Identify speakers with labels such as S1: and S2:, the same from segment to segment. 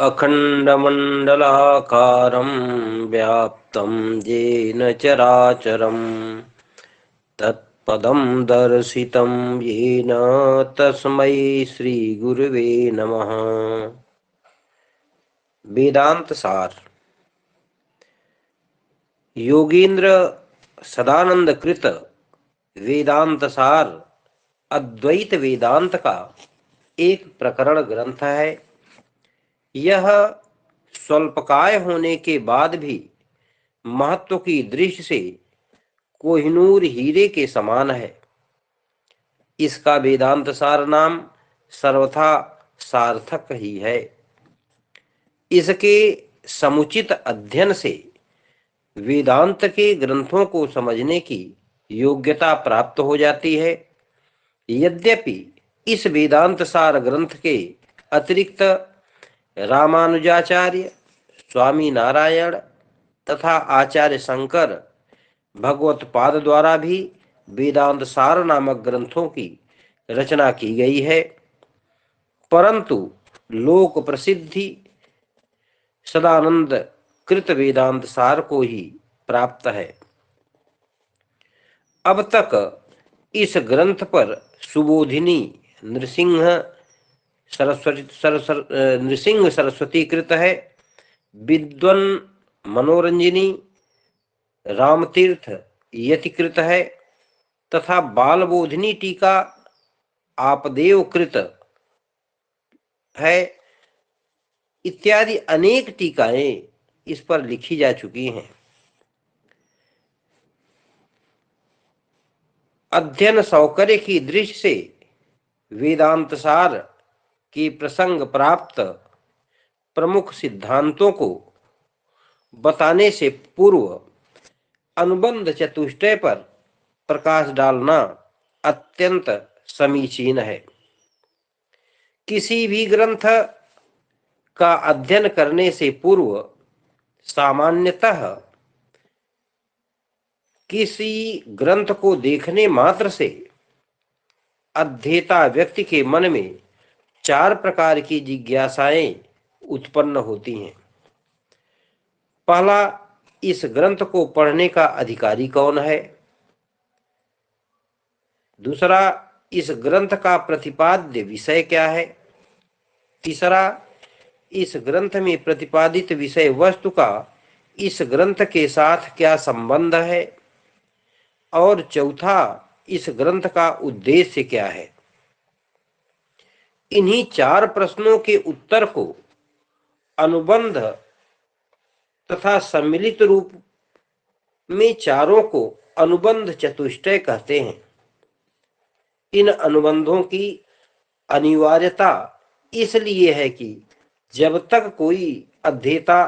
S1: अखण्डमण्डलाकारं व्याप्तं येन चराचरं तत्पदं दर्शितं येन तस्मै श्रीगुरुवे नमः। वेदांत सार। योगींद्र सदानंद कृत वेदांत सार अद्वैत वेदांत का एक प्रकरण ग्रंथ है। यह स्वल्पकाय होने के बाद भी महत्व की दृष्टि से कोहिनूर हीरे के समान है। इसका वेदांत सार नाम सर्वथा सार्थक ही है। इसके समुचित अध्ययन से वेदांत के ग्रंथों को समझने की योग्यता प्राप्त हो जाती है। यद्यपि इस वेदांत सार ग्रंथ के अतिरिक्त रामानुजाचार्य, स्वामी नारायण तथा आचार्य शंकर भगवत्पाद द्वारा भी वेदांत सार नामक ग्रंथों की रचना की गई है, परंतु लोक प्रसिद्धि सदानंद कृत वेदांत सार को ही प्राप्त है। अब तक इस ग्रंथ पर सुबोधिनी नृसिंह सरस्वती कृत है, विद्वन मनोरंजनी रामतीर्थ यतिकृत है तथा बालबोधिनी टीका आपदेव कृत है इत्यादि अनेक टीकाएं इस पर लिखी जा चुकी हैं। अध्ययन सौकर्य की दृष्टि से वेदांत सार की प्रसंग प्राप्त प्रमुख सिद्धांतों को बताने से पूर्व अनुबंध चतुष्टय पर प्रकाश डालना अत्यंत समीचीन है। किसी भी ग्रंथ का अध्ययन करने से पूर्व सामान्यतः किसी ग्रंथ को देखने मात्र से अध्येता व्यक्ति के मन में 4 प्रकार की जिज्ञासाएं उत्पन्न होती हैं। पहला, इस ग्रंथ को पढ़ने का अधिकारी कौन है। दूसरा, इस ग्रंथ का प्रतिपाद्य विषय क्या है। तीसरा, इस ग्रंथ में प्रतिपादित विषय वस्तु का इस ग्रंथ के साथ क्या संबंध है। और चौथा, इस ग्रंथ का उद्देश्य क्या है। इन्हीं 4 प्रश्नों के उत्तर को अनुबंध तथा सम्मिलित रूप में चारों को अनुबंध चतुष्टय कहते हैं। इन अनुबंधों की अनिवार्यता इसलिए है कि जब तक कोई अध्येता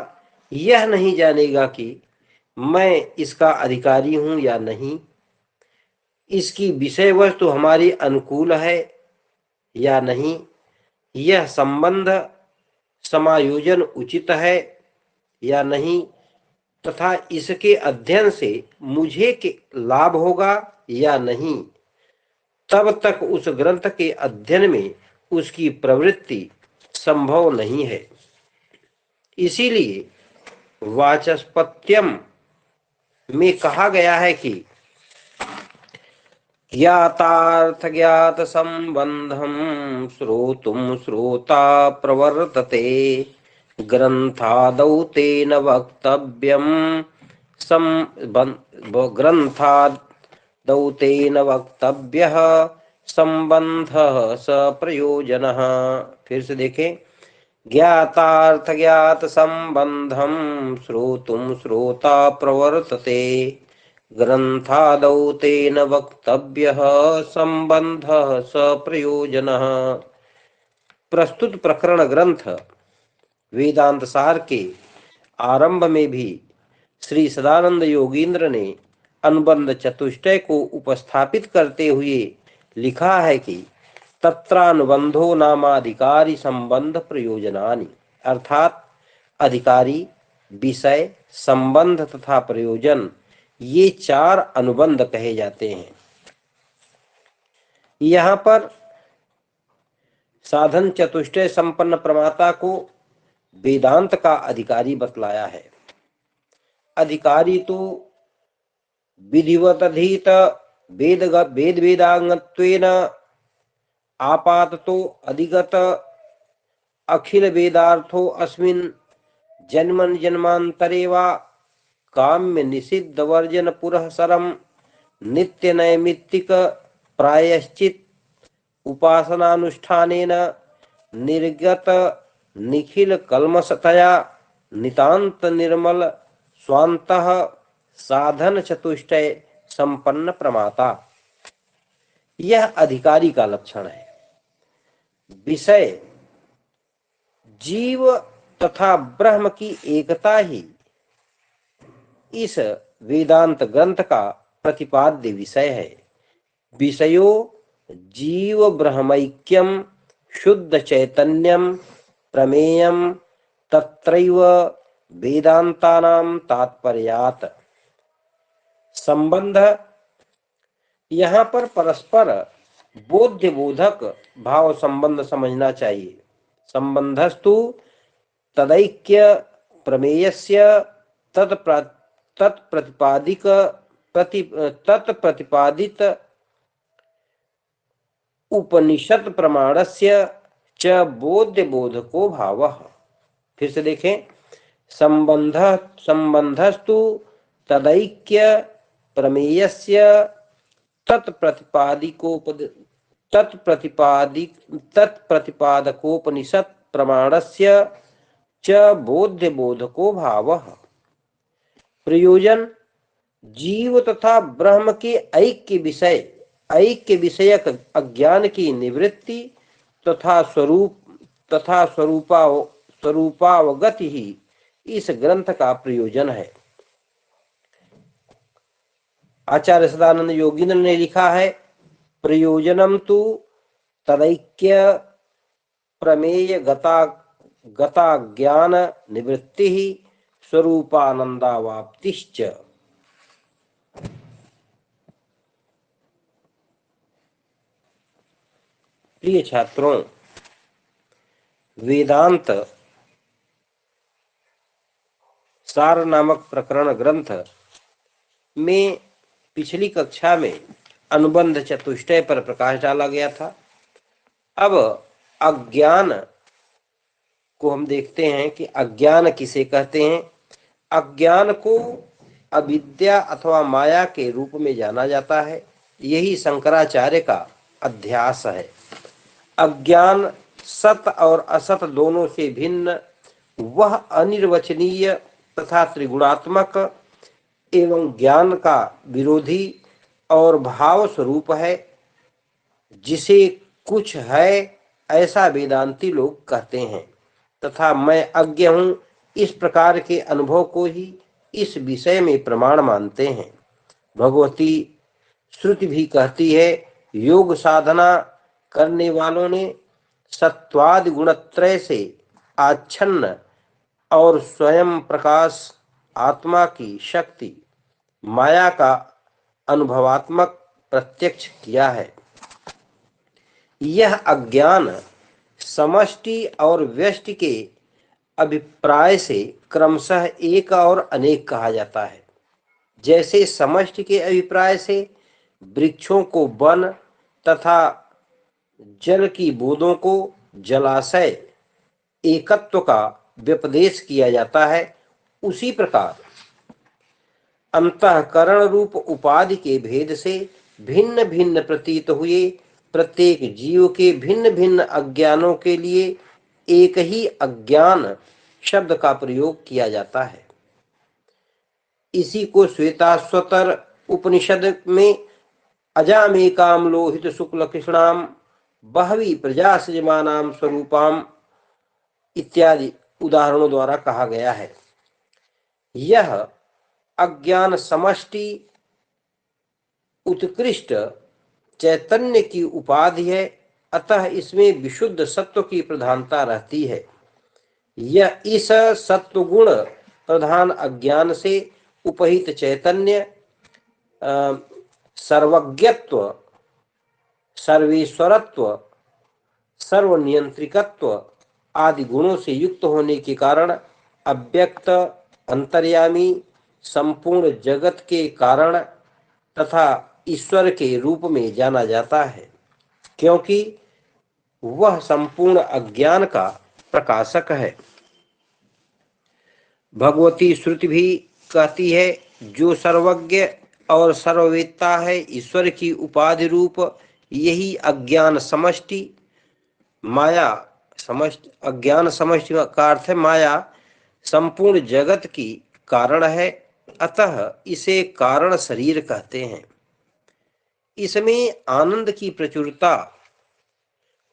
S1: यह नहीं जानेगा कि मैं इसका अधिकारी हूं या नहीं, इसकी विषय वस्तु हमारे अनुकूल है या नहीं, यह संबंध समायोजन उचित है या नहीं, तथा इसके अध्ययन से मुझे के लाभ होगा या नहीं, तब तक उस ग्रंथ के अध्ययन में उसकी प्रवृत्ति संभव नहीं है। इसीलिए वाचस्पत्यम में कहा गया है कि ज्ञातार्थ ज्ञात संबंधम श्रोतुम श्रोता प्रवर्तते ग्रंथादौ तेन वक्तव्यम ग्रंथादौ तेन वक्तव्यः संबंधः स प्रयोजनः। फिर से देखें, ज्ञातार्थ ज्ञात संबंधम श्रोतुम श्रोता प्रवर्तते ग्रंथादौ तेन वक्तव्यः संबंधः स प्रयोजनः। प्रस्तुत प्रकरण ग्रंथ वेदांत सार के आरंभ में भी श्री सदानंद योगींद्र ने अनुबंध चतुष्टय को उपस्थापित करते हुए लिखा है कि तत्रानुबंधो नामाधिकारी संबंध प्रयोजनानि, अर्थात अधिकारी, विषय, संबंध तथा प्रयोजन, ये 4 अनुबंध कहे जाते हैं। यहाँ पर साधन चतुष्टय संपन्न प्रमाता को वेदांत का अधिकारी बतलाया है। अधिकारी तो विधिवत अधीत वेद वेदांगत्वेन आपाततो अधिगत अखिल वेदार्थो अस्मिन् जन्मन जन्मांतरे वा काम्य निषिद्ध वर्जन पुरःसरम नित्य नैमित्तिक प्रायश्चित उपासनानुष्ठानेन निर्गत निखिल कल्मषतया नितांत निर्मल स्वांतः साधन चतुष्टय संपन्न प्रमाता। यह अधिकारी का लक्षण है। विषय जीव तथा ब्रह्म की एकता ही इस वेदांत ग्रंथ का प्रतिपाद्य विषय है। विषयो जीव ब्रह्मैक्यम शुद्ध चैतन्यम प्रमेयम तत्रैव वेदांतानां तात्पर्यात्। संबंध, यहाँ पर परस्पर बोध्य बोधक भाव संबंध समझना चाहिए। संबंधस्तु तदैक्य प्रमेयस्य तत्प्रतिपादित उपनिषद प्रमाणस्य च बोध्य बोधको भावः। फिर से देखें, संबंधस्तु तदैक्य प्रमेयस्य तत्प्रतिपादकोपनिषद प्रमाणस्य च बोध्य बोधको भावः। प्रयोजन जीव तथा ब्रह्म के ऐक्य विषयक अज्ञान की निवृत्ति तथा स्वरूपावगति ही इस ग्रंथ का प्रयोजन है। आचार्य सदानंद योगींद्र ने लिखा है, प्रयोजनम तु तदैक्य प्रमेय गता ज्ञान निवृत्ति ही स्वरूपानंदावाप्तिश्च। प्रिय छात्रों, वेदांत सार नामक प्रकरण ग्रंथ में पिछली कक्षा में अनुबंध चतुष्टय पर प्रकाश डाला गया था। अब अज्ञान को हम देखते हैं कि अज्ञान किसे कहते हैं। अज्ञान को अविद्या अथवा माया के रूप में जाना जाता है। यही शंकराचार्य का अध्यास है। अज्ञान सत और असत दोनों से भिन्न, वह अनिर्वचनीय तथा त्रिगुणात्मक एवं ज्ञान का विरोधी और भाव स्वरूप है, जिसे कुछ है ऐसा वेदांती लोग कहते हैं तथा मैं अज्ञ हूं, इस प्रकार के अनुभव को ही इस विषय में प्रमाण मानते हैं। भगवती श्रुति भी कहती है, योग साधना करने वालों ने सत्वादि गुणत्रय से आच्छन्न और स्वयं प्रकाश आत्मा की शक्ति माया का अनुभवात्मक प्रत्यक्ष किया है। यह अज्ञान समष्टि और व्यष्टि के अभिप्राय से क्रमशः एक और अनेक कहा जाता है। जैसे समष्टि के अभिप्राय से वृक्षों को वन तथा जल की बूंदों को जलाशय एकत्व का व्यपदेश किया जाता है, उसी प्रकार अंतःकरण रूप उपाधि के भेद से भिन्न भिन्न प्रतीत हुए प्रत्येक जीव के भिन्न भिन्न अज्ञानों के लिए एक ही अज्ञान शब्द का प्रयोग किया जाता है। इसी को श्वेताश्वतर उपनिषद में अजामेकाम लोहित शुक्ल कृष्णाम बहवी प्रजा सजमानाम स्वरूपाम इत्यादि उदाहरणों द्वारा कहा गया है। यह अज्ञान समष्टि उत्कृष्ट चैतन्य की उपाधि है, अतः इसमें विशुद्ध सत्व की प्रधानता रहती है। यह इस सत्व गुण प्रधान अज्ञान से उपहित चैतन्य सर्वज्ञत्व, सर्वेश्वरत्व, सर्वनियंत्रिकत्व आदि गुणों से युक्त होने के कारण अव्यक्त, अंतर्यामी, संपूर्ण जगत के कारण तथा ईश्वर के रूप में जाना जाता है, क्योंकि वह संपूर्ण अज्ञान का प्रकाशक है। भगवती श्रुति भी कहती है, जो सर्वज्ञ और सर्ववेत्ता है, ईश्वर की उपाधि रूप यही अज्ञान समष्टि माया, समष्टि अज्ञान समष्टि का अर्थ है माया, संपूर्ण जगत की कारण है, अतः इसे कारण शरीर कहते हैं। इसमें आनंद की प्रचुरता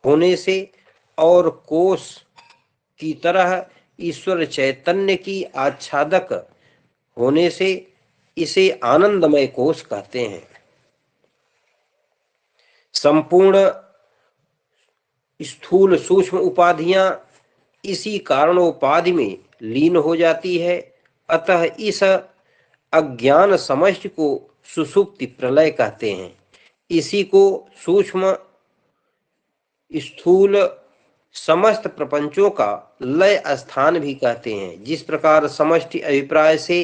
S1: होने से और कोष की तरह ईश्वर चैतन्य की आच्छादक होने से इसे आनंदमय कोष कहते हैं। संपूर्ण स्थूल सूक्ष्म उपाधियां इसी कारणोपाधि में लीन हो जाती है, अतः इस अज्ञान समष्टि को सुषुप्ति प्रलय कहते हैं। इसी को सूक्ष्म स्थूल समस्त प्रपंचों का लय स्थान भी कहते हैं। जिस प्रकार समष्टि अभिप्राय से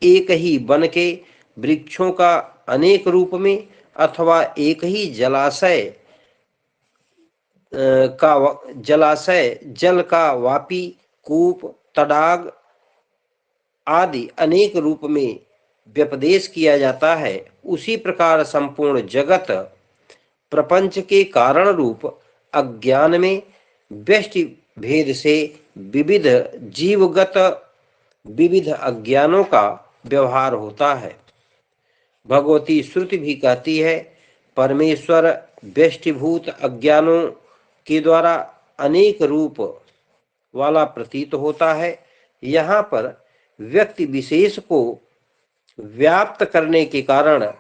S1: एक ही वन के वृक्षों का अनेक रूप में अथवा एक ही जलाशय जल का वापी, कूप, तडाग आदि अनेक रूप में व्यपदेश किया जाता है, उसी प्रकार संपूर्ण जगत प्रपंच के कारण रूप अज्ञान में व्यष्टि भेद से विविध जीवगत विविध अज्ञानों का व्यवहार होता है। भगवती श्रुति भी कहती है, परमेश्वर व्यष्टिभूत अज्ञानों के द्वारा अनेक रूप वाला प्रतीत होता है। यहाँ पर व्यक्ति विशेष को व्याप्त करने के कारण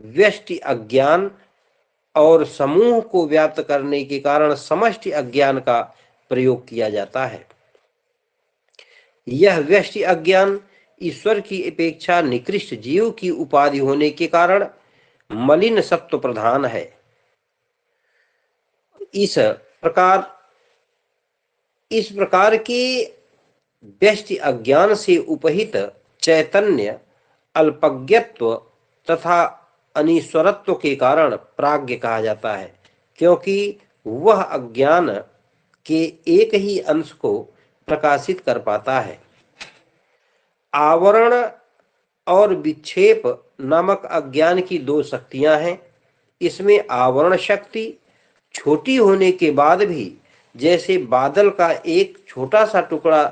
S1: व्यष्टि अज्ञान और समूह को व्याप्त करने के कारण समष्टि अज्ञान का प्रयोग किया जाता है। यह व्यष्टि अज्ञान ईश्वर की अपेक्षा निकृष्ट जीव की उपाधि होने के कारण मलिन सत्व प्रधान है। इस प्रकार के व्यष्टि अज्ञान से उपहित चैतन्य अल्पज्ञत्व तथा अनीश्वरत्व के कारण प्राज्ञ कहा जाता है, क्योंकि वह अज्ञान के एक ही अंश को प्रकाशित कर पाता है। आवरण और विक्षेप नामक अज्ञान की दो शक्तियां हैं। इसमें आवरण शक्ति छोटी होने के बाद भी जैसे बादल का एक छोटा सा टुकड़ा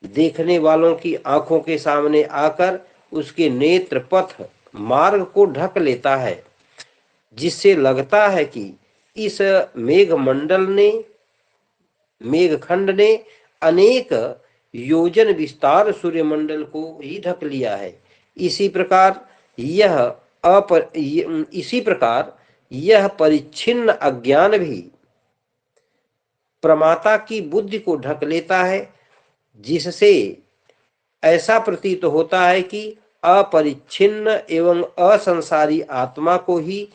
S1: देखने वालों की आंखों के सामने आकर उसके नेत्र पथ मार्ग को ढक लेता है, जिससे लगता है कि इस मेघखंड ने अनेक योजन विस्तार सूर्यमंडल को ही ढक लिया है। इसी प्रकार यह परिच्छिन्न अज्ञान भी प्रमाता की बुद्धि को ढक लेता है, जिससे ऐसा प्रतीत होता है कि अपरिच्छिन्न एवं असंसारी आत्मा को ही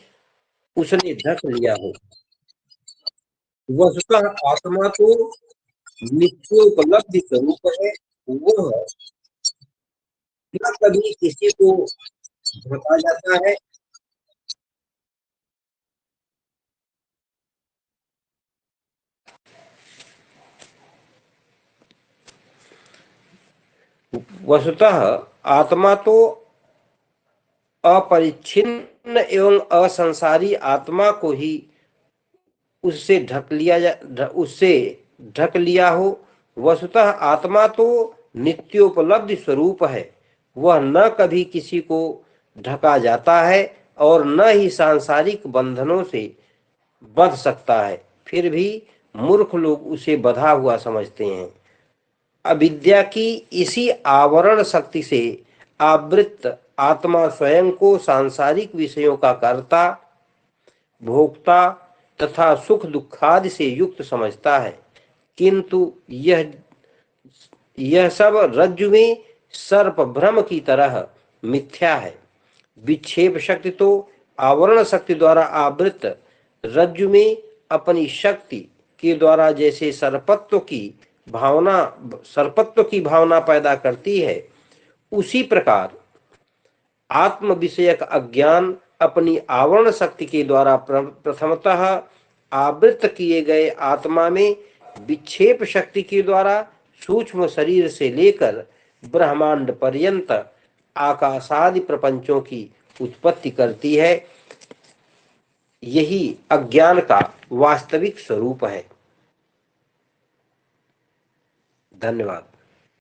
S1: उसने ढक लिया हो। वस्तुतः आत्मा तो नित्योपलब्धि स्वरूप है, वह न कभी किसी को ढका जाता है वस्तुतः आत्मा तो अपरिच्छिन्न एवं असंसारी आत्मा को ही उससे ढक लिया हो। वस्तुतः आत्मा तो नित्योपलब्धि स्वरूप है, वह न कभी किसी को ढका जाता है और न ही सांसारिक बंधनों से बंध सकता है। फिर भी मूर्ख लोग उसे बंधा हुआ समझते हैं। अविद्या की इसी आवरण शक्ति से आवृत आत्मा स्वयं को सांसारिक विषयों का कर्ता, भोक्ता तथा सुख दुखादि से युक्त समझता है, किंतु यह सब रज्जु में सर्प भ्रम की तरह मिथ्या है। विक्षेप शक्ति तो आवरण शक्ति द्वारा आवृत रज्जु में अपनी शक्ति के द्वारा जैसे सर्पत्व की भावना पैदा करती है, उसी प्रकार आत्म विषयक अज्ञान अपनी आवरण शक्ति के द्वारा प्रथमतः आवृत किए गए आत्मा में विक्षेप शक्ति के द्वारा सूक्ष्म शरीर से लेकर ब्रह्मांड पर्यंत आकाशादि प्रपंचों की उत्पत्ति करती है। यही अज्ञान का वास्तविक स्वरूप है। धन्यवाद।